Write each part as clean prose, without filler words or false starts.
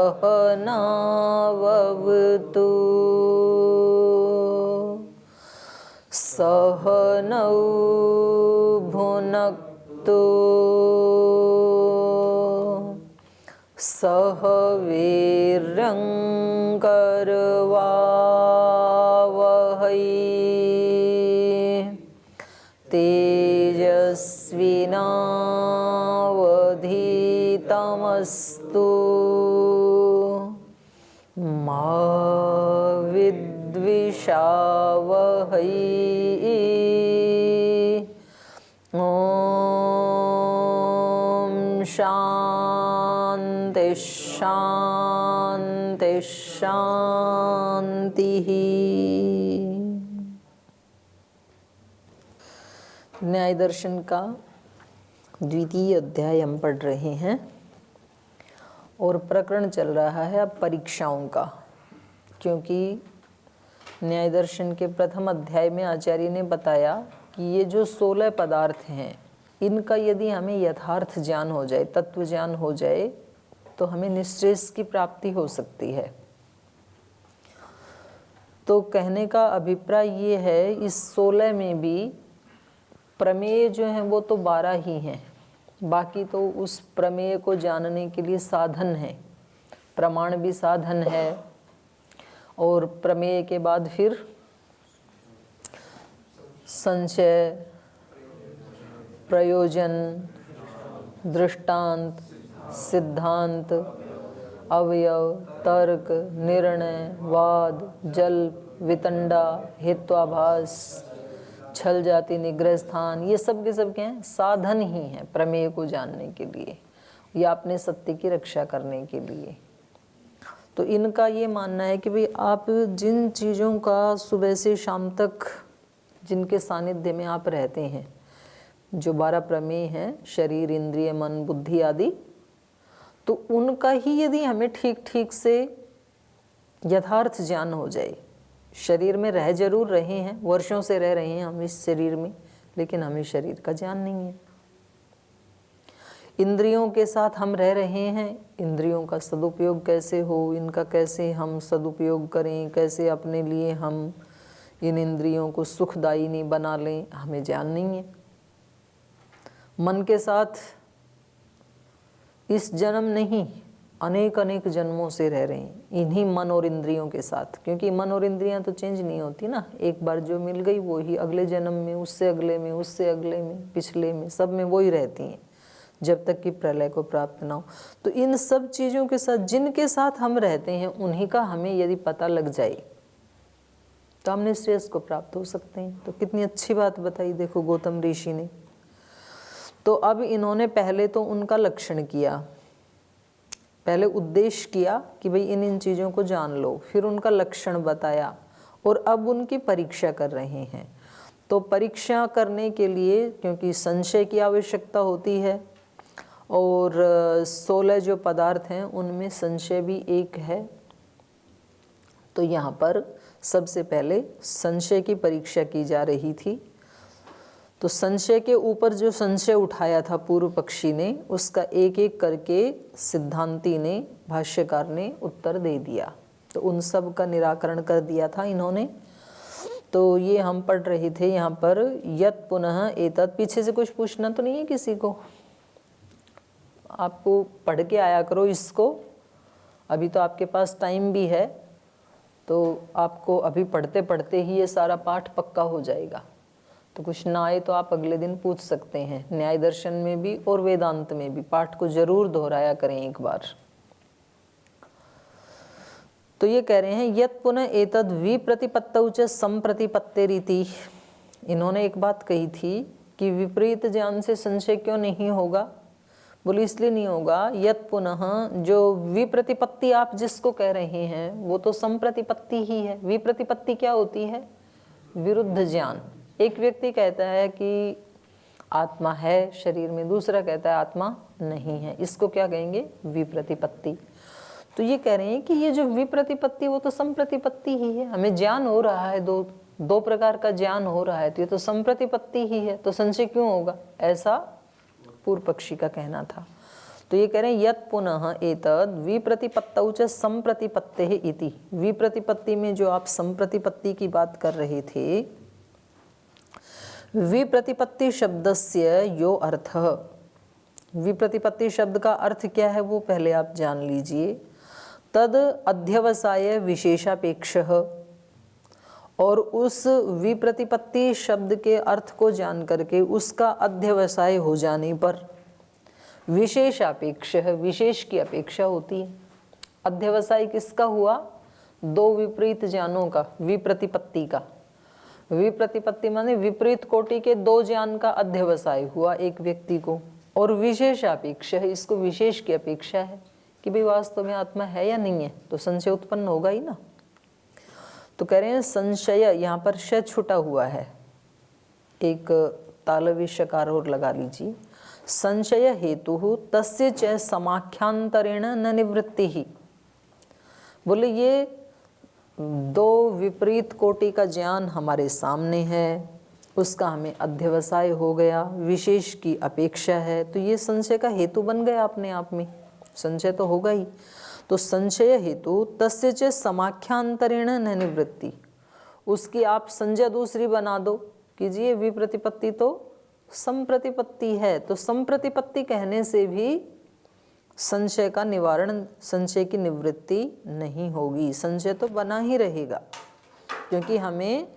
सहनाववतु सहनौ भुनक्तु सह वीर्यङ्करवावहै तेजस्विनावधीतमस्तु मा विद्विषावहै। ॐ शान्ति शान्ति शान्तिः। न्याय दर्शन का द्वितीय अध्याय हम पढ़ रहे हैं और प्रकरण चल रहा है अब परीक्षाओं का, क्योंकि न्याय दर्शन के प्रथम अध्याय में आचार्य ने बताया कि ये जो 16 पदार्थ हैं, इनका यदि हमें यथार्थ ज्ञान हो जाए, तत्व ज्ञान हो जाए, तो हमें निश्चेष की प्राप्ति हो सकती है। तो कहने का अभिप्राय ये है, इस 16 में भी प्रमेय जो हैं वो तो 12 ही हैं, बाकी तो उस प्रमेय को जानने के लिए साधन है, प्रमाण भी साधन है। और प्रमेय के बाद फिर संशय, प्रयोजन, दृष्टांत, सिद्धांत, अवयव, तर्क, निर्णय, वाद, जल्प, वितंडा, हेत्वाभास, छल जाति, निग्रह स्थान, ये सब के सब क्या हैं? साधन ही हैं प्रमेय को जानने के लिए या अपने सत्य की रक्षा करने के लिए। तो इनका ये मानना है कि भाई आप जिन चीज़ों का सुबह से शाम तक जिनके सानिध्य में आप रहते हैं, जो 12 प्रमेय हैं, शरीर, इंद्रिय, मन, बुद्धि आदि, तो उनका ही यदि हमें ठीक ठीक से यथार्थ ज्ञान हो जाए, शरीर में रह जरूर रहे हैं, वर्षों से रह रहे हैं हम इस शरीर में, लेकिन हमें शरीर का ज्ञान नहीं है। इंद्रियों के साथ हम रह रहे हैं, इंद्रियों का सदुपयोग कैसे हो, इनका कैसे हम सदुपयोग करें, कैसे अपने लिए हम इन इंद्रियों को सुखदायिनी बना लें, हमें ज्ञान नहीं है। मन के साथ इस जन्म नहीं, अनेक अनेक जन्मों से रह रहे हैं इन्हीं मन और इंद्रियों के साथ, क्योंकि मन और इंद्रियां तो चेंज नहीं होती ना, एक बार जो मिल गई वो ही अगले जन्म में, उससे अगले में, उससे अगले में, पिछले में, सब में वो ही रहती हैं जब तक कि प्रलय को प्राप्त ना हो। तो इन सब चीज़ों के साथ जिनके साथ हम रहते हैं, उन्हीं का हमें यदि पता लग जाए तो हमने श्रेयस को प्राप्त हो सकते हैं। तो कितनी अच्छी बात बताई देखो गौतम ऋषि ने। तो अब इन्होंने पहले तो उनका लक्षण किया, पहले उद्देश्य किया कि भाई इन इन चीज़ों को जान लो, फिर उनका लक्षण बताया और अब उनकी परीक्षा कर रहे हैं। तो परीक्षा करने के लिए, क्योंकि संशय की आवश्यकता होती है और 16 जो पदार्थ हैं उनमें संशय भी एक है, तो यहाँ पर सबसे पहले संशय की परीक्षा की जा रही थी। तो संशय के ऊपर जो संशय उठाया था पूर्व पक्षी ने, उसका एक एक करके सिद्धांती ने, भाष्यकार ने उत्तर दे दिया। तो उन सब का निराकरण कर दिया था इन्होंने। तो ये हम पढ़ रहे थे यहाँ पर, यत पुनः एतत्। पीछे से कुछ पूछना तो नहीं है किसी को? आपको पढ़ के आया करो इसको, अभी तो आपके पास टाइम भी है, तो आपको अभी पढ़ते पढ़ते ही ये सारा पाठ पक्का हो जाएगा। तो कुछ ना आए तो आप अगले दिन पूछ सकते हैं। न्याय दर्शन में भी और वेदांत में भी पाठ को जरूर दोहराया करें एक बार। तो ये कह रहे हैं यत पुनः एतद् विप्रतिपत्तौ च संप्रतिपत्तेरिति। इन्होंने एक बात कही थी कि विपरीत ज्ञान से संशय क्यों नहीं होगा। बोले इसलिए नहीं होगा, यत पुनः जो विप्रतिपत्ति आप जिसको कह रहे हैं वो तो संप्रतिपत्ति ही है। विप्रतिपत्ति क्या होती है? विरुद्ध ज्ञान। एक व्यक्ति कहता है कि आत्मा है शरीर में, दूसरा कहता है आत्मा नहीं है, इसको क्या कहेंगे? विप्रतिपत्ति। तो ये कह रहे हैं कि ये जो विप्रतिपत्ति वो तो संप्रतिपत्ति ही है। हमें ज्ञान हो रहा है, दो प्रकार का ज्ञान हो रहा है, तो ये तो संप्रतिपत्ति ही है, तो संशय क्यों होगा? ऐसा पूर्व पक्षी का कहना था। तो ये कह रहे हैं यत् पुनः एतद् विप्रतिपत्तौ च संप्रतिपत्तेः इति। विप्रतिपत्ति में जो आप संप्रतिपत्ति की बात कर रहे थे, विप्रतिपत्ति शब्दस्य यो अर्थः, विप्रतिपत्ति शब्द का अर्थ क्या है वो पहले आप जान लीजिए। तद अध्यवसाय विशेषापेक्षः, और उस विप्रतिपत्ति शब्द के अर्थ को जान करके उसका अध्यवसाय हो जाने पर विशेषापेक्ष, विशेष की अपेक्षा होती है। अध्यवसाय किसका हुआ? दो विपरीत ज्ञानों का, विप्रतिपत्ति का। विप्रतिपत्ति माने विपरीत कोटि के दो ज्ञान का अध्यवसाय हुआ एक व्यक्ति को, और विशेषापेक्ष है, इसको विशेष की अपेक्षा है कि भाई वास्तव में आत्मा है या नहीं है, तो संशय उत्पन्न होगा ही ना। तो कह रहे हैं संशय, यहाँ पर श छुटा हुआ है, एक तालव्य शकार और लगा लीजिए। संशय हेतु तस्य च समाख्यांतरेण न निवृत्ति ही। बोले ये दो विपरीत कोटि का ज्ञान हमारे सामने है, उसका हमें अध्यवसाय हो गया, विशेष की अपेक्षा है, तो ये संशय का हेतु बन गया अपने आप में, संशय तो होगा ही। तो संशय हेतु तस्य च समाख्यांतरेण न निवृत्ति, उसकी आप संज्ञा दूसरी बना दो, कीजिए विप्रतिपत्ति तो संप्रतिपत्ति है, तो संप्रतिपत्ति कहने से भी संशय का निवारण, संशय की निवृत्ति नहीं होगी, संशय तो बना ही रहेगा, क्योंकि हमें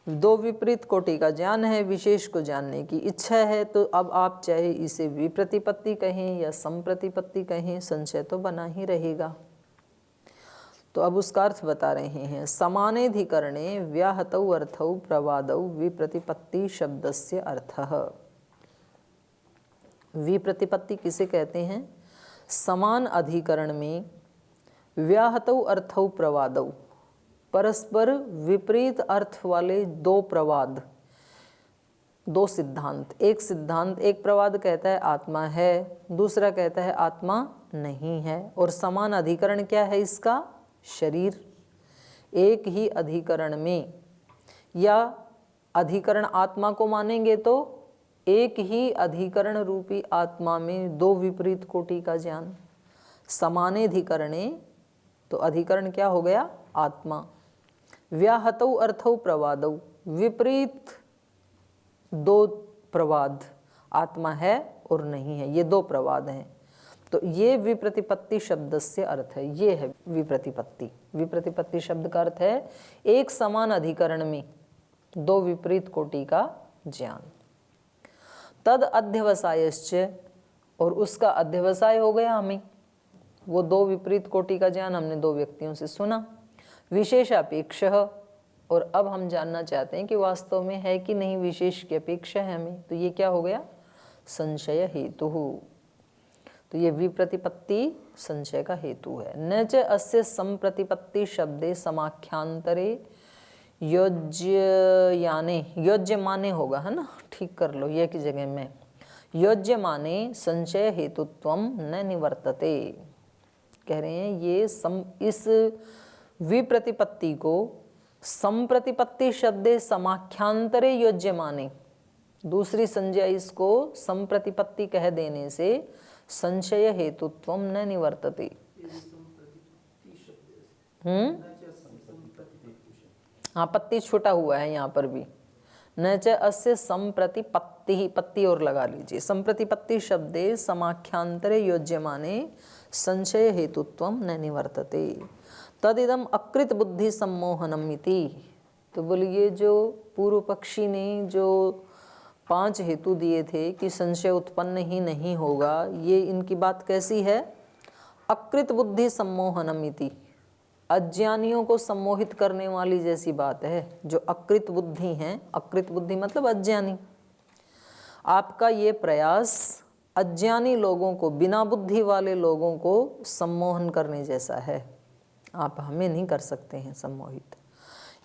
दो विपरीत कोटि का ज्ञान है, विशेष को जानने की इच्छा है। तो अब आप चाहे इसे विप्रतिपत्ति कहें या संप्रतिपत्ति कहें, संशय तो बना ही रहेगा। तो अब उसका अर्थ बता रहे हैं। समानेधिकरणे व्याहतौ अर्थौ प्रवादौ विप्रतिपत्ति शब्दस्य अर्थः। विप्रतिपत्ति किसे कहते हैं? समान अधिकरण में व्याहतौ अर्थौ प्रवादौ, परस्पर विपरीत अर्थ वाले दो प्रवाद, दो सिद्धांत। एक सिद्धांत, एक प्रवाद कहता है आत्मा है, दूसरा कहता है आत्मा नहीं है। और समान अधिकरण क्या है इसका? शरीर। एक ही अधिकरण में, या अधिकरण आत्मा को मानेंगे तो एक ही अधिकरण रूपी आत्मा में दो विपरीत कोटि का ज्ञान। समानेधिकरणे, तो अधिकरण क्या हो गया? आत्मा। व्याहतौ अर्थौ प्रवादौ, विपरीत दो प्रवाद, आत्मा है और नहीं है, ये दो प्रवाद हैं। तो ये विप्रतिपत्ति शब्द से अर्थ है, ये है विप्रतिपत्ति। विप्रतिपत्ति शब्द का अर्थ है एक समान अधिकरण में दो विपरीत कोटि का ज्ञान। तद अध्यवसायश्च, और उसका अध्यवसाय हो गया हमें, वो दो विपरीत कोटि का ज्ञान हमने दो व्यक्तियों से सुना। विशेषापेक्ष, और अब हम जानना चाहते हैं कि वास्तव में है कि नहीं, विशेष की अपेक्षा है हमें, तो ये क्या हो गया? संशय हेतु। तो ये विप्रतिपत्ति संशय का हेतु है। न च अस्य संप्रतिपत्ति शब्दे समाख्यांतरे योज्ययाने, योज्य माने होगा है ना, ठीक कर लो ये की जगह में, योज्य माने संशय हेतुत्वम न निवर्तते। कह रहे हैं ये इस विप्रतिपत्ति को संप्रतिपत्ति शब्दे समाख्यांतरे योज्य माने, दूसरी संज्ञा इसको संप्रतिपत्ति कह देने से संशय हेतुत्वम न निवर्तते। हाँ, पत्ती छूटा हुआ है यहाँ पर भी। न च अस्य संप्रतिपत्ति, पत्ती और लगा लीजिए, संप्रतिपत्ति शब्दे समाख्यांतरे योज्यमाने संशय हेतुत्वम न निवर्तते। तदिदम अकृत बुद्धि सम्मोहनम इति। तो बोलिए जो पूर्व पक्षी ने जो 5 हेतु दिए थे कि संशय उत्पन्न ही नहीं होगा, ये इनकी बात कैसी है? अकृत बुद्धि सम्मोहनम इति, अज्ञानियों को सम्मोहित करने वाली जैसी बात है। जो अकृत बुद्धि हैं, अकृत बुद्धि मतलब अज्ञानी, आपका ये प्रयास अज्ञानी लोगों को, बिना बुद्धि वाले लोगों को सम्मोहन करने जैसा है। आप हमें नहीं कर सकते हैं सम्मोहित।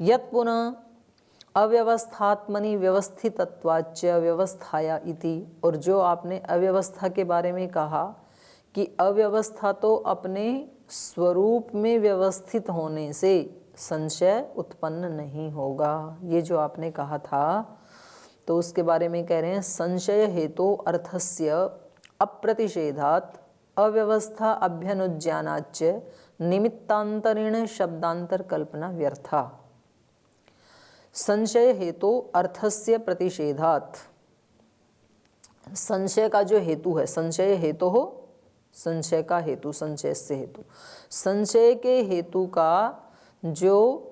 यत् पुनः अव्यवस्थात्मनि व्यवस्थितत्वाच्च व्यवस्थाया इति, और जो आपने अव्यवस्था के बारे में कहा कि अव्यवस्था तो अपने स्वरूप में व्यवस्थित होने से संशय उत्पन्न नहीं होगा, ये जो आपने कहा था, तो उसके बारे में कह रहे हैं संशय हेतु अर्थस्य अप्रतिषेधात् अव्यवस्था अभ्यनुज्ञानाच्च निमित्तांतरेण शब्दांतर कल्पना व्यर्था। संशय हेतु अर्थस्य प्रतिषेधात्। संशय का जो हेतु है, संशय हेतु हो, संशय का हेतु, संशय से हेतु, संशय के हेतु का जो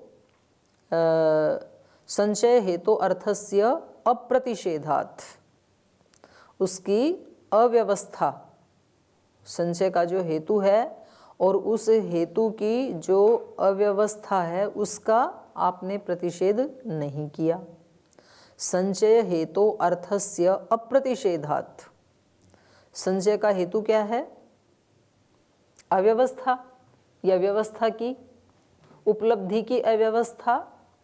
संशय हेतु अर्थस्य अप्रतिषेधात्, उसकी अव्यवस्था, संशय का जो हेतु है और उस हेतु की जो अव्यवस्था है उसका आपने प्रतिषेध नहीं किया। संशय हेतु अर्थस्य अप्रतिषेधात्। संशय का हेतु क्या है? अव्यवस्था या व्यवस्था की, उपलब्धि की अव्यवस्था,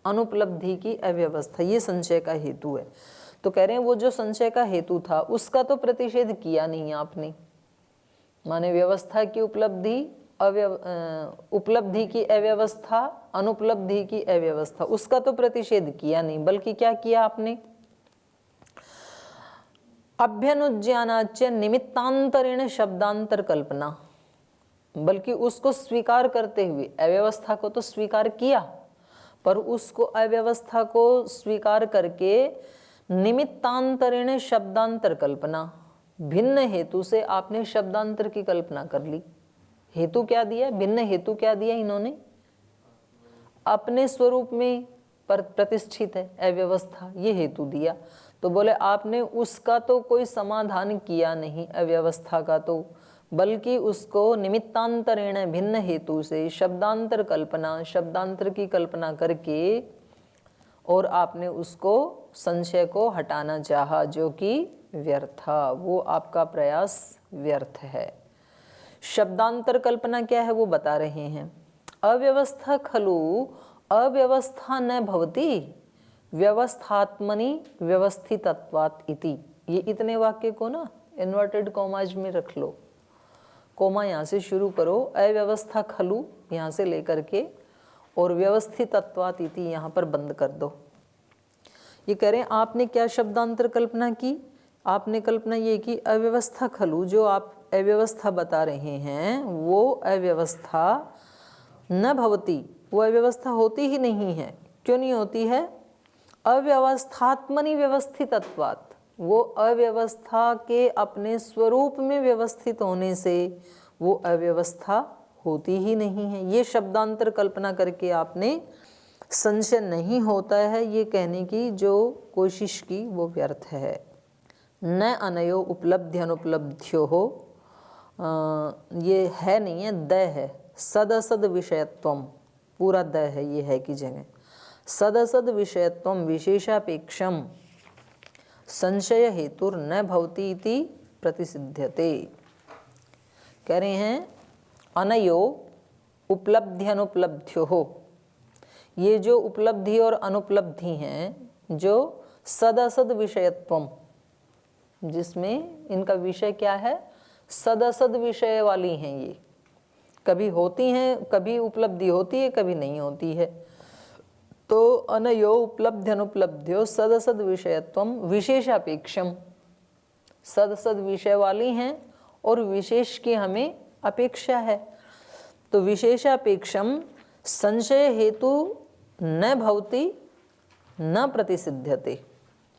अनुपलब्धि की अव्यवस्था, ये संशय का हेतु है। तो कह रहे हैं वो जो संशय का हेतु था उसका तो प्रतिषेध किया नहीं आपने, माने व्यवस्था की उपलब्धि, उपलब्धि की अव्यवस्था, अनुपलब्धि की अव्यवस्था, उसका तो प्रतिषेध किया नहीं, बल्कि क्या किया आपने? अभ्यनुज्ञानाच्च निमित्तांतरेण शब्दांतर कल्पना, बल्कि उसको स्वीकार करते हुए, अव्यवस्था को तो स्वीकार किया, पर उसको अव्यवस्था को स्वीकार करके निमित्तांतरेण शब्दांतर कल्पना, भिन्न हेतु से आपने शब्दांतर की कल्पना कर ली। हेतु क्या दिया? भिन्न हेतु क्या दिया इन्होंने? अपने स्वरूप में पर प्रतिष्ठित है अव्यवस्था, ये हेतु दिया। तो बोले आपने उसका तो कोई समाधान किया नहीं अव्यवस्था का, तो बल्कि उसको निमित्तांतरेण, भिन्न हेतु से शब्दांतर कल्पना, शब्दांतर की कल्पना करके और आपने उसको, संशय को हटाना चाहा, जो कि व्यर्था, वो आपका प्रयास व्यर्थ है। शब्दांतर कल्पना क्या है वो बता रहे हैं। अव्यवस्था खलु अव्यवस्था न भवति व्यवस्थात्मनि व्यवस्थितत्वात् इति। ये इतने वाक्य को ना इन्वर्टेड कॉमाज में रख लो, कोमा यहाँ से शुरू करो, अव्यवस्था खलु यहाँ से लेकर के और व्यवस्थितत्वात् इति यहाँ पर बंद कर दो। ये कह रहे हैं आपने क्या शब्दांतर कल्पना की? आपने कल्पना ये की अव्यवस्था खलु, जो आप अव्यवस्था बता रहे हैं वो अव्यवस्था न भवति, वो अव्यवस्था होती ही नहीं है। क्यों नहीं होती है? अव्यवस्थात्मनि व्यवस्थितत्वात्, वो अव्यवस्था के अपने स्वरूप में व्यवस्थित होने से वो अव्यवस्था होती ही नहीं है। ये शब्दांतर कल्पना करके आपने संशय नहीं होता है ये कहने की जो कोशिश की वो व्यर्थ है। न अनयो उपलब्धि अनुपलब्ध्यो हो, ये है नहीं है, द है, सदसद विषयत्वम, पूरा द है, ये है की जगह। सदसद विषयत्वम विशेषापेक्षम संशय हेतुर न भवति इति प्रतिसिध्यते। कह रहे हैं अनयो उपलब्धि अनुपलब्ध्यो हो, ये जो उपलब्धि और अनुपलब्धि हैं, जो सदसद विषयत्वम, जिसमें इनका विषय क्या है? सदसद विषय वाली हैं, ये कभी होती हैं, कभी उपलब्धि होती है, कभी नहीं होती है। तो अनयो उपलब्धि अनुपलब्ध्यो सदसद विषयत्वम विशेषापेक्षम, सदसद विषय वाली हैं और विशेष की हमें अपेक्षा है। तो विशेषापेक्षम संशय हेतु न भवति न प्रतिसिध्यते,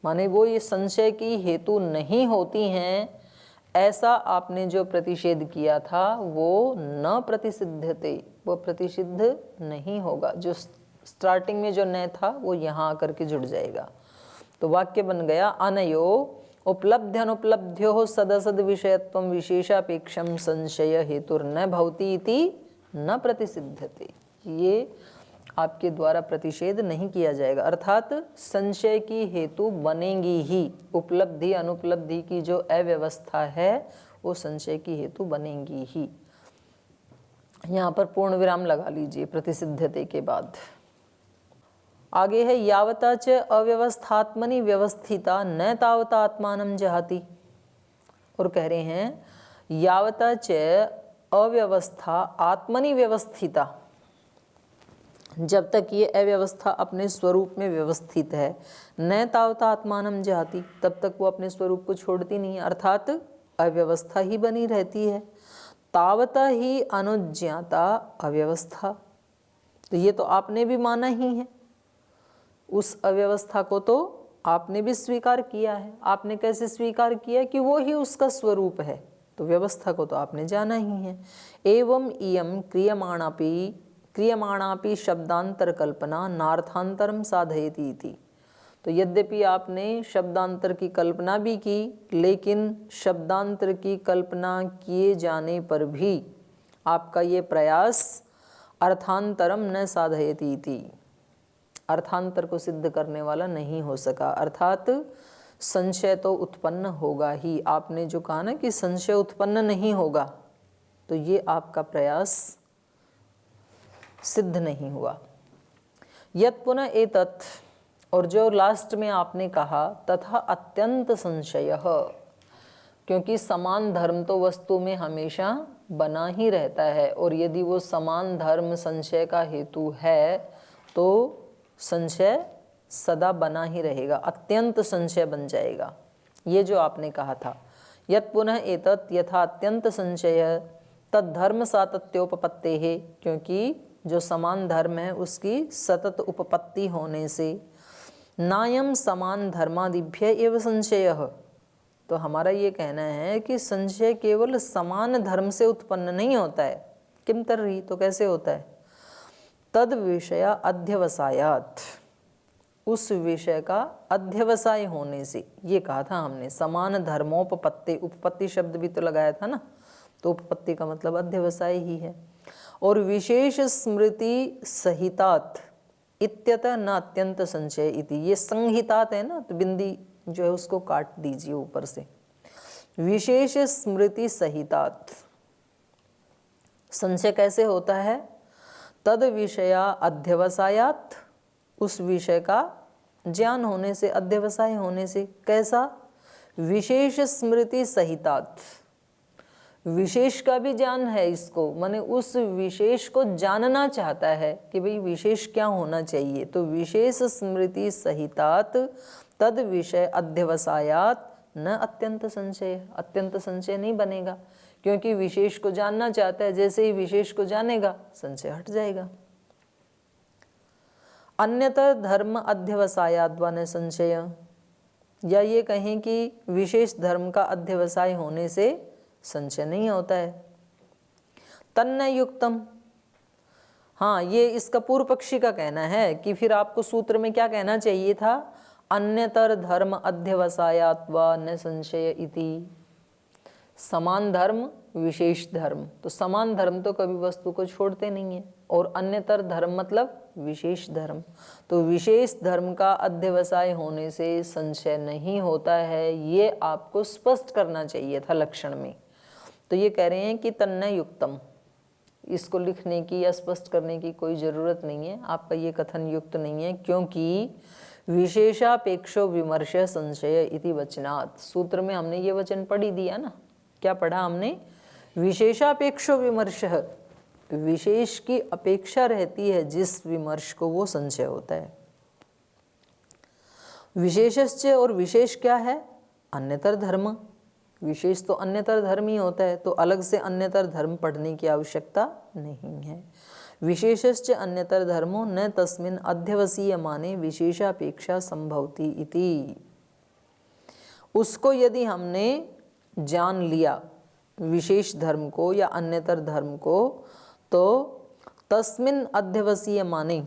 माने वो ये संशय की हेतु नहीं होती हैं, ऐसा आपने जो प्रतिषेध किया था वो न प्रतिसिध्यते, वो प्रतिषिद्ध नहीं होगा। जो स्टार्टिंग में जो न था वो यहाँ आकर के जुड़ जाएगा। तो वाक्य बन गया अनयो उपलब्धि अनुपलब्ध्यो सदसद विषयत्वम विशेषापेक्षम संशय हेतुर न भवति इति न प्रतिसिध्यते। ये आपके द्वारा प्रतिषेध नहीं किया जाएगा, अर्थात संशय की हेतु बनेगी ही। उपलब्धि अनुपलब्धि की जो अव्यवस्था है वो संशय की हेतु बनेगी ही। यहाँ पर पूर्ण विराम लगा लीजिए प्रतिसिद्धते के बाद। आगे है यावता च अव्यवस्थात्मनि व्यवस्थिता न तावता आत्मानं जहाति। और कह रहे हैं यावता च अव्यवस्था आत्मनि व्यवस्थिता, जब तक ये अव्यवस्था अपने स्वरूप में व्यवस्थित है, न तावता आत्मानं जहाति, तब तक वो अपने स्वरूप को छोड़ती नहीं, अर्थात अव्यवस्था ही बनी रहती है। तावता ही अनुज्ञाता अव्यवस्था, तो ये तो आपने भी माना ही है, उस अव्यवस्था को तो आपने भी स्वीकार किया है। आपने कैसे स्वीकार किया कि वो ही उसका स्वरूप है, तो व्यवस्था को तो आपने जाना ही है। एवं इयम क्रियमाणापि शब्दांतर कल्पना नार्थांतरम साधयति इति, तो यद्यपि आपने शब्दांतर की कल्पना भी की, लेकिन शब्दांतर की कल्पना किए जाने पर भी आपका ये प्रयास अर्थांतरम न साधयति इति, अर्थांतर को सिद्ध करने वाला नहीं हो सका, अर्थात संशय तो उत्पन्न होगा ही। आपने जो कहा ना कि संशय उत्पन्न नहीं होगा, तो ये आपका प्रयास सिद्ध नहीं हुआ। यत् पुनः एतत्, और जो लास्ट में आपने कहा तथा अत्यंत संशयः, क्योंकि समान धर्म तो वस्तु में हमेशा बना ही रहता है, और यदि वो समान धर्म संशय का हेतु है तो संशय सदा बना ही रहेगा, अत्यंत संशय बन जाएगा। ये जो आपने कहा था, यत् पुनः एतत् यथा अत्यंत संशय तद्धर्म सातत्योपपत्ते है, क्योंकि जो समान धर्म है उसकी सतत उपपत्ति होने से, नायम समान धर्मादिभ्य एव संशयः, तो हमारा ये कहना है कि संशय केवल समान धर्म से उत्पन्न नहीं होता है। किम तर्हि, तो कैसे होता है? तद विषय अध्यवसायात, उस विषय का अध्यवसाय होने से, ये कहा था हमने समान धर्मोपपत्ति, उपपत्ति शब्द भी तो लगाया था ना, तो उपपत्ति का मतलब अध्यवसाय ही है। और विशेष स्मृति सहितात इत्यतः न अत्यंत संशय इति, ये संहितात है ना, तो बिंदी जो है उसको काट दीजिए ऊपर से। विशेष स्मृति सहितात, संशय कैसे होता है? तद विषया अध्यवसायात, उस विषय का ज्ञान होने से, अध्यवसाय होने से। कैसा? विशेष स्मृति सहितात, विशेष का भी ज्ञान है इसको, माने उस विशेष को जानना चाहता है कि भाई विशेष क्या होना चाहिए, तो विशेष स्मृति सहितात तद विषय अध्यवसायात न अत्यंत संशय, अत्यंत संशय नहीं बनेगा, क्योंकि विशेष को जानना चाहता है, जैसे ही विशेष को जानेगा संशय हट जाएगा। अन्यतर धर्म अध्यवसायाद् वा न संशय, या ये कहें कि विशेष धर्म का अध्यवसाय होने से संशय नहीं होता है। तन्न युक्तम, हाँ ये इसका पूर्व पक्षी का कहना है कि फिर आपको सूत्र में क्या कहना चाहिए था? अन्यतर धर्म अध्यवसायात् वा न संशय इति, समान धर्म विशेष धर्म, तो समान धर्म तो कभी वस्तु को छोड़ते नहीं है, और अन्यतर धर्म मतलब विशेष धर्म, तो विशेष धर्म का अध्यवसाय होने से संशय नहीं होता है, ये आपको स्पष्ट करना चाहिए था लक्षण में। तो ये कह रहे हैं कि तन्न युक्तम, इसको लिखने की या स्पष्ट करने की कोई ज़रूरत नहीं है, आपका ये कथन युक्त नहीं है, क्योंकि विशेषापेक्षो विमर्श संशय इति वचनात्, सूत्र में हमने ये वचन पढ़ ही दिया ना। क्या पढ़ा हमने? विशेषापेक्षो विमर्श, विशेष की अपेक्षा रहती है जिस विमर्श को, वो संशय होता है। विशेषस्य, और विशेष क्या है? अन्यतर धर्म, विशेष तो अन्यतर धर्म ही होता है, तो अलग से अन्यतर धर्म पढ़ने की आवश्यकता नहीं है। विशेषश्च अन्यतर धर्मो न तस्मिन् अध्यवसीयमाने विशेषापेक्षा संभवति इति, उसको यदि हमने जान लिया विशेष धर्म को या अन्यतर धर्म को, तो तस्मिन् अध्यवसीयमाने,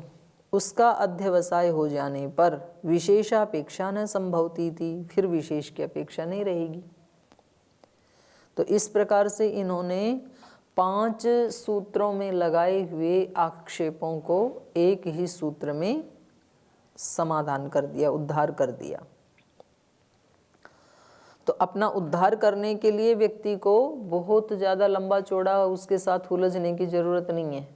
उसका अध्यवसाय हो जाने पर विशेषापेक्षा न संभवती थी, फिर विशेष की अपेक्षा नहीं रहेगी। तो इस प्रकार से इन्होंने 5 सूत्रों में लगाए हुए आक्षेपों को एक ही सूत्र में समाधान कर दिया, उद्धार कर दिया। तो अपना उद्धार करने के लिए व्यक्ति को बहुत ज़्यादा लंबा चौड़ा उसके साथ उलझने की ज़रूरत नहीं है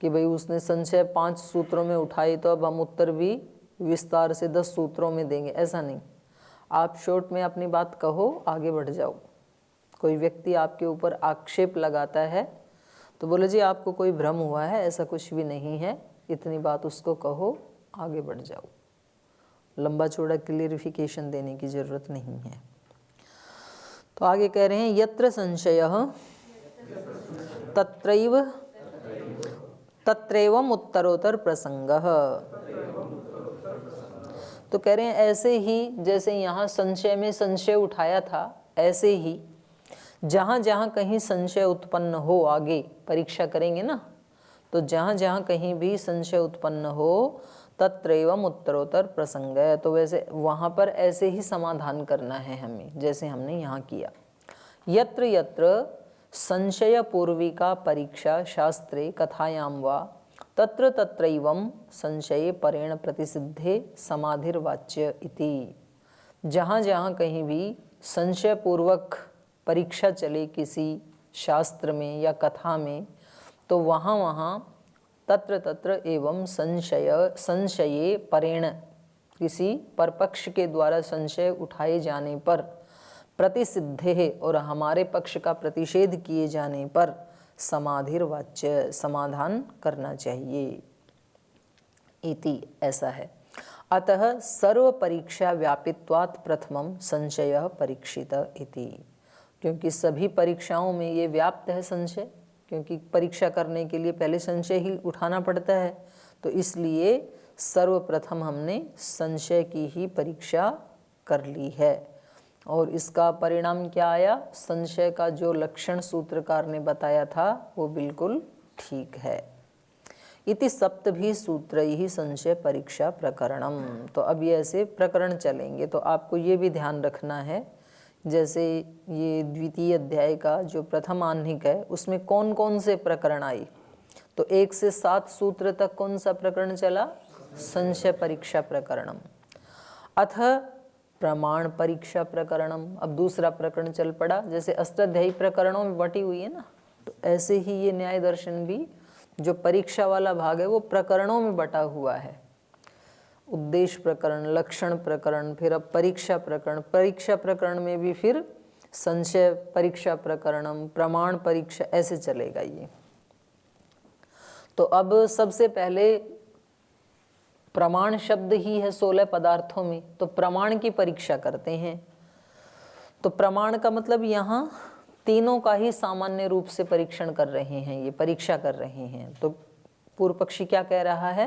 कि भाई उसने संशय 5 सूत्रों में उठाई तो अब हम उत्तर भी विस्तार से 10 सूत्रों में देंगे, ऐसा नहीं। आप शॉर्ट में अपनी बात कहो, आगे बढ़ जाओ। कोई व्यक्ति आपके ऊपर आक्षेप लगाता है तो बोले जी आपको कोई भ्रम हुआ है, ऐसा कुछ भी नहीं है, इतनी बात उसको कहो, आगे बढ़ जाओ। लंबा चौड़ा क्लियरिफिकेशन देने की ज़रूरत नहीं है। तो आगे कह रहे हैं यत्र संशयः, तत्रैव तत्रैवम उत्तरोत्तर प्रसंगः। तो कह रहे हैं ऐसे ही जैसे यहाँ संशय में संशय उठाया था, ऐसे ही जहाँ जहाँ कहीं संशय उत्पन्न हो, आगे परीक्षा करेंगे ना, तो जहाँ जहाँ कहीं भी संशय उत्पन्न हो तत्रैवम उत्तरोत्तर प्रसंग है, तो वैसे वहाँ पर ऐसे ही समाधान करना है हमें, जैसे हमने यहाँ किया। यत्र यत्र संशय पूर्विका परीक्षा शास्त्रे कथायां वा तत्र तत्रैवं संशये परेण प्रतिसिद्धे समाधिर्वाच्य इति। जहाँ जहाँ कहीं भी संशय पूर्वक परीक्षा चले किसी शास्त्र में या कथा में, तो वहाँ वहाँ तत्र तत्र एवं संशये परेण, किसी परपक्ष के द्वारा संशय उठाए जाने पर, प्रतिसिद्धे और हमारे पक्ष का प्रतिषेध किए जाने पर, समाधिर्वाच्य समाधान करना चाहिए इति, ऐसा है। अतः सर्व परीक्षा व्यापित्वात् प्रथमं संशयः परीक्षित इति, क्योंकि सभी परीक्षाओं में ये व्याप्त है संशय, क्योंकि परीक्षा करने के लिए पहले संशय ही उठाना पड़ता है, तो इसलिए सर्वप्रथम हमने संशय की ही परीक्षा कर ली है। और इसका परिणाम क्या आया? संशय का जो लक्षण सूत्रकार ने बताया था वो बिल्कुल ठीक है। इति सप्तभी सूत्रैः संशय परीक्षा प्रकरणम। तो अब ये ऐसे प्रकरण चलेंगे, तो आपको ये भी ध्यान रखना है, जैसे ये द्वितीय अध्याय का जो प्रथम आह्निक है उसमें कौन कौन से प्रकरण आए, तो 1 से 7 सूत्र तक कौन सा प्रकरण चला? संशय परीक्षा प्रकरणम। अथ प्रमाण परीक्षा प्रकरणम, अब दूसरा प्रकरण चल पड़ा। जैसे अष्टाध्यायी प्रकरणों में बटी हुई है ना, तो ऐसे ही ये न्याय दर्शन भी जो परीक्षा वाला भाग है वो प्रकरणों में बटा हुआ है। उद्देश्य प्रकरण, लक्षण प्रकरण, फिर अब परीक्षा प्रकरण, परीक्षा प्रकरण में भी फिर संशय परीक्षा प्रकरणम, प्रमाण परीक्षा, ऐसे चलेगा ये। तो अब सबसे पहले प्रमाण शब्द ही है 16 पदार्थों में, तो प्रमाण की परीक्षा करते हैं। तो प्रमाण का मतलब यहाँ तीनों का ही सामान्य रूप से परीक्षण कर रहे हैं, ये परीक्षा कर रहे हैं। तो पूर्व पक्षी क्या कह रहा है?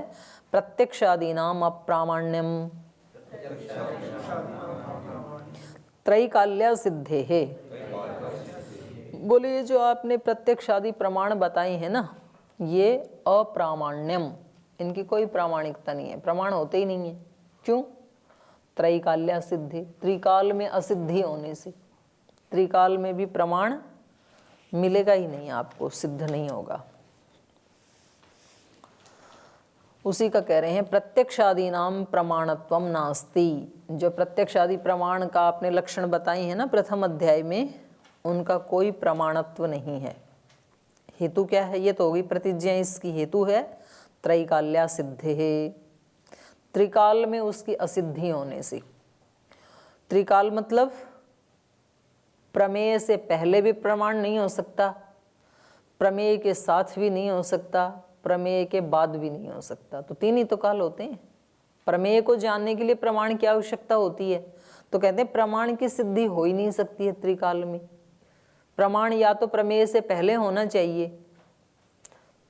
प्रत्यक्षादीनाम अप्रामाण्यम त्रैकाल्या सिद्धे है। बोले ये जो आपने प्रत्यक्षादि प्रमाण बताए हैं ना, ये अप्रामाण्यम, इनकी कोई प्रामाणिकता नहीं है, प्रमाण होते ही नहीं है। क्यों? त्रैकाल्या सिद्धि, त्रिकाल में असिद्धि होने से, त्रिकाल में भी प्रमाण मिलेगा ही नहीं आपको, सिद्ध नहीं होगा। उसी का कह रहे हैं प्रत्यक्षादि नाम प्रमाणत्वम नास्ति। जो प्रत्यक्षादि प्रमाण का आपने लक्षण बताए हैं ना प्रथम अध्याय में, उनका कोई प्रमाणत्व नहीं है। हेतु क्या है? ये तो होगी प्रतिज्ञा, इसकी हेतु है त्रैकाल्या सिद्धि है, त्रिकाल में उसकी असिद्धि होने से। त्रिकाल मतलब प्रमेय से पहले भी प्रमाण नहीं हो सकता, प्रमेय के साथ भी नहीं हो सकता, प्रमेय के बाद भी नहीं हो सकता। तो 3 ही तो काल होते हैं। प्रमेय को जानने के लिए प्रमाण की आवश्यकता होती है, तो कहते हैं प्रमाण की सिद्धि हो ही नहीं सकती है त्रिकाल में। प्रमाण या तो प्रमेय से पहले होना चाहिए,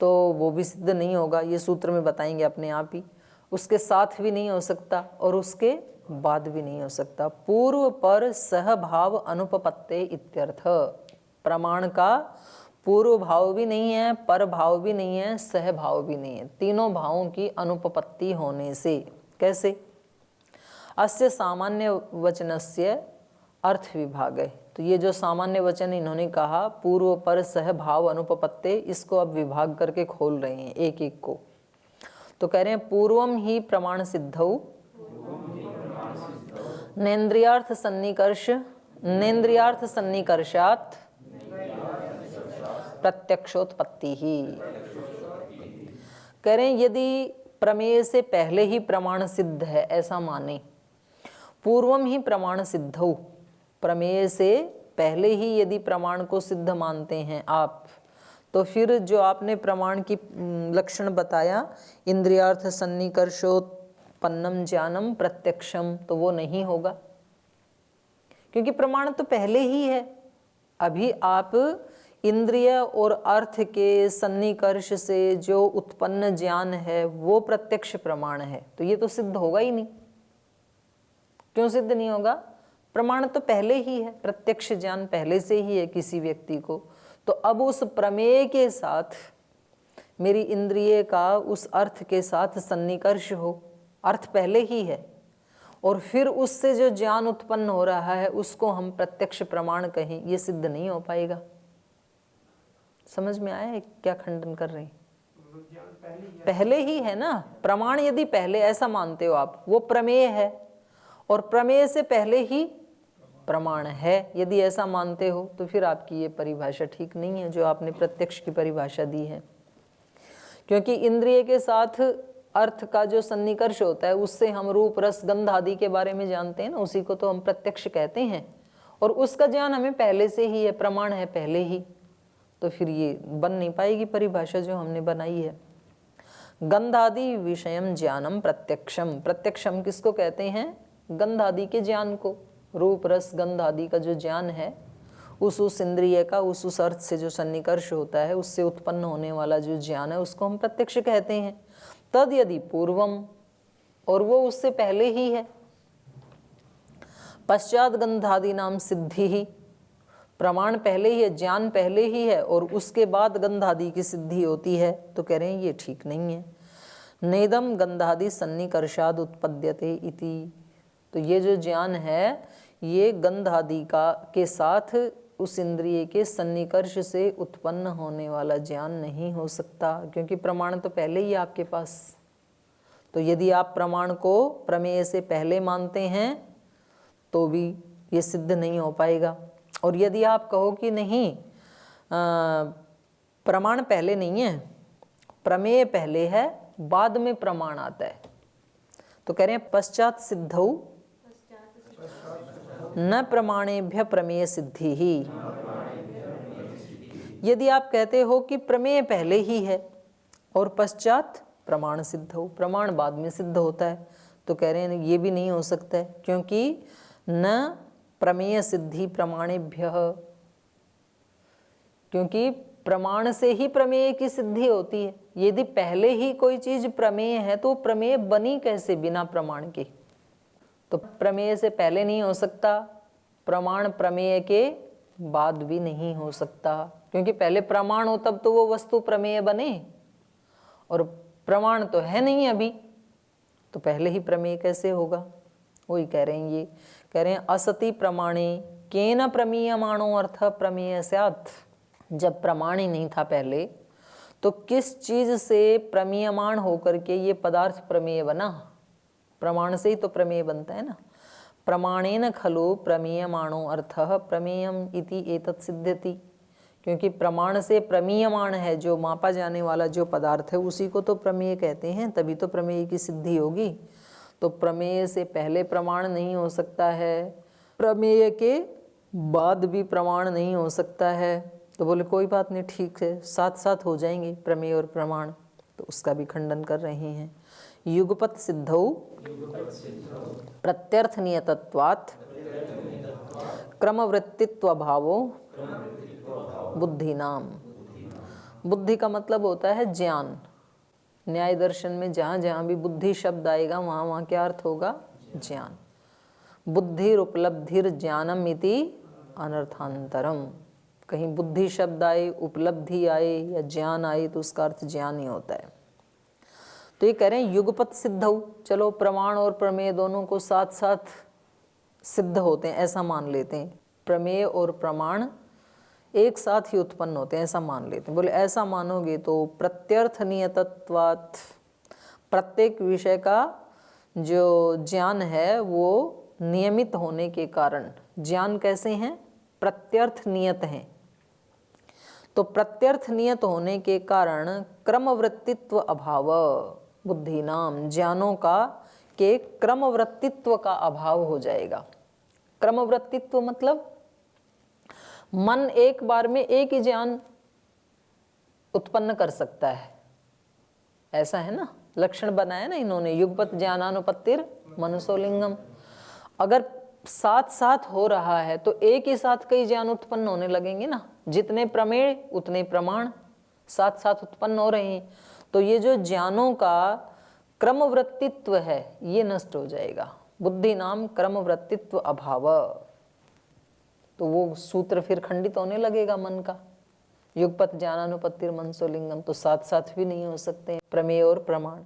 तो वो भी सिद्ध नहीं होगा, ये सूत्र में बताएंगे अपने आप ही। उसके साथ भी नहीं हो सकता और उसके बाद भी नहीं हो सकता। पूर्व पर सहभाव अनुपपत्ते इत्यर्थ। प्रमाण का पूर्व भाव भी नहीं है, पर भाव भी नहीं है, सहभाव भी नहीं है, तीनों भावों की अनुपपत्ति होने से। कैसे? अस्य सामान्य वचनस्य अर्थ विभाग है। तो ये जो सामान्य वचन इन्होंने कहा पूर्व पर सहभाव अनुपपत्ते, इसको अब विभाग करके खोल रहे हैं एक एक को। तो कह रहे हैं पूर्वम ही प्रमाण सिद्धौ नेन्द्रियार्थ सन्निकर्षात् प्रत्यक्षोत्पत्ति ही। कह रहे हैं यदि प्रमेय से पहले ही प्रमाण सिद्ध है ऐसा माने, पूर्वम ही प्रमाण सिद्धौ, प्रमेय से पहले ही यदि प्रमाण को सिद्ध मानते हैं आप, तो फिर जो आपने प्रमाण की लक्षण बताया इंद्रियार्थ सन्निकर्षोत्पन्नम ज्ञानम प्रत्यक्षम, तो वो नहीं होगा, क्योंकि प्रमाण तो पहले ही है। अभी आप इंद्रिय और अर्थ के सन्निकर्ष से जो उत्पन्न ज्ञान है वो प्रत्यक्ष प्रमाण है, तो ये तो सिद्ध होगा ही नहीं। क्यों सिद्ध नहीं होगा? प्रमाण तो पहले ही है, प्रत्यक्ष ज्ञान पहले से ही है किसी व्यक्ति को। तो अब उस प्रमेय के साथ मेरी इंद्रिय का उस अर्थ के साथ सन्निकर्ष हो, अर्थ पहले ही है, और फिर उससे जो ज्ञान उत्पन्न हो रहा है उसको हम प्रत्यक्ष प्रमाण कहें, ये सिद्ध नहीं हो पाएगा। समझ में आया है क्या खंडन कर रहे हैं? पहले ही है ना प्रमाण। यदि पहले ऐसा मानते हो आप, वो प्रमेय है और प्रमेय से पहले ही प्रमाण है, यदि ऐसा मानते हो तो फिर आपकी ये परिभाषा ठीक नहीं है जो आपने प्रत्यक्ष की परिभाषा दी है। क्योंकि इंद्रिय के साथ अर्थ का जो सन्निकर्ष होता है उससे हम रूप रस गंध आदि के बारे में जानते हैं ना, उसी को तो हम प्रत्यक्ष कहते हैं, और उसका ज्ञान हमें पहले से ही है, प्रमाण है पहले ही। तो फिर ये बन नहीं पाएगी परिभाषा जो हमने बनाई है। गंधादि विषयम ज्ञानम प्रत्यक्षम, प्रत्यक्षम किसको कहते हैं? गंध आदि के ज्ञान को, रूप रस गंध आदि का जो ज्ञान है उस इंद्रिय का उस अर्थ से जो सन्निकर्ष होता है उससे उत्पन्न होने वाला जो ज्ञान है उसको हम प्रत्यक्ष कहते हैं। तद यदि पूर्वम, और वो उससे पहले ही है। पश्चात गंधादि नाम सिद्धि ही, प्रमाण पहले ही है, ज्ञान पहले ही है और उसके बाद गंधादि की सिद्धि होती है। तो कह रहे हैं ये ठीक नहीं है। नेदम गंधादि सन्निकर्षाद उत्पद्यते इति, तो ये जो ज्ञान है ये गंध आदि का के साथ उस इंद्रिय के सन्निकर्ष से उत्पन्न होने वाला ज्ञान नहीं हो सकता, क्योंकि प्रमाण तो पहले ही आपके पास। तो यदि आप प्रमाण को प्रमेय से पहले मानते हैं तो भी ये सिद्ध नहीं हो पाएगा। और यदि आप कहो कि नहीं प्रमाण पहले नहीं है, प्रमेय पहले है बाद में प्रमाण आता है, तो कह रहे हैं पश्चात सिद्धौ न प्रमाणेभ्य प्रमेय सिद्धि ही। यदि आप कहते हो कि प्रमेय पहले ही है और पश्चात प्रमाण सिद्ध हो, प्रमाण बाद में सिद्ध होता है, तो कह रहे हैं ये भी नहीं हो सकता है, क्योंकि न प्रमेय सिद्धि प्रमाणेभ्य, क्योंकि प्रमाण से ही प्रमेय की सिद्धि होती है। यदि पहले ही कोई चीज प्रमेय है तो प्रमेय बनी कैसे बिना प्रमाण के? तो प्रमेय से पहले नहीं हो सकता, प्रमाण प्रमेय के बाद भी नहीं हो सकता, क्योंकि पहले प्रमाण हो तब तो वो वस्तु प्रमेय बने, और प्रमाण तो है नहीं अभी, तो पहले ही प्रमेय कैसे होगा? वही कह रहे हैं, ये कह रहे हैं असति प्रमाणे केन प्रमीयमाणो अर्थ प्रमेय स्यात्। जब प्रमाण ही नहीं था पहले तो किस चीज से प्रमीयमाण होकर के ये पदार्थ प्रमेय बना? प्रमाण से ही तो प्रमेय बनता है ना। प्रमाणेन खलु प्रमीयमाणो अर्थः प्रमेयम इति एतत् सिद्ध्यति, क्योंकि प्रमाण से प्रमीयमाण है जो मापा जाने वाला जो पदार्थ है उसी को तो प्रमेय कहते हैं, तभी तो प्रमेय की सिद्धि होगी। तो प्रमेय से पहले प्रमाण नहीं हो सकता है, प्रमेय के बाद भी प्रमाण नहीं हो सकता है। तो बोले कोई बात नहीं, ठीक है, साथ साथ हो जाएंगे प्रमेय और प्रमाण। तो उसका भी खंडन कर रहे हैं। युगपत सिद्धौ प्रत्यर्थ नियतत्वात् क्रमवृत्तित्व भावो बुद्धि नाम। बुद्धि का मतलब होता है ज्ञान। न्याय दर्शन में जहाँ जहाँ भी बुद्धि शब्द आएगा वहाँ वहाँ क्या अर्थ होगा? ज्ञान। बुद्धिर उपलब्धिर ज्ञानम इति अनर्थांतरम। कहीं बुद्धि शब्द आए, उपलब्धि आए या ज्ञान आए तो उसका अर्थ ज्ञान ही होता है। तो ये कह रहे हैं युगपत सिद्धौ, चलो प्रमाण और प्रमेय दोनों को साथ साथ सिद्ध होते हैं ऐसा मान लेते हैं। प्रमेय और प्रमाण एक साथ ही उत्पन्न होते हैं ऐसा मान लेते हैं। बोले ऐसा मानोगे तो प्रत्यर्थ नियतत्वात्, प्रत्येक विषय का जो ज्ञान है वो नियमित होने के कारण, ज्ञान कैसे हैं? प्रत्यर्थ नियत हैं। तो प्रत्यर्थ नियत होने के कारण क्रमवृत्तित्व अभाव बुद्धि नाम, ज्ञानों का के क्रमवृत्तित्व का अभाव हो जाएगा। क्रमवृत्तित्व मतलब मन एक बार में एक ही ज्ञान उत्पन्न कर सकता है, ऐसा है ना, लक्षण बनाया ना इन्होंने, युगपत ज्ञानानुपत्तिर मनसोलिंगम। अगर साथ साथ हो रहा है तो एक ही साथ कई ज्ञान उत्पन्न होने लगेंगे ना। जितने प्रमेय उतने प्रमाण साथ साथ उत्पन्न हो रहे हैं, तो ये जो ज्ञानों का क्रमवृत्तित्व है ये नष्ट हो जाएगा। बुद्धि नाम क्रमवृत्तित्व अभाव, तो वो सूत्र फिर खंडित होने लगेगा मन का। युगपत ज्ञानानुपत्तिर मनसो लिंगम, तो साथ साथ भी नहीं हो सकते प्रमेय और प्रमाण।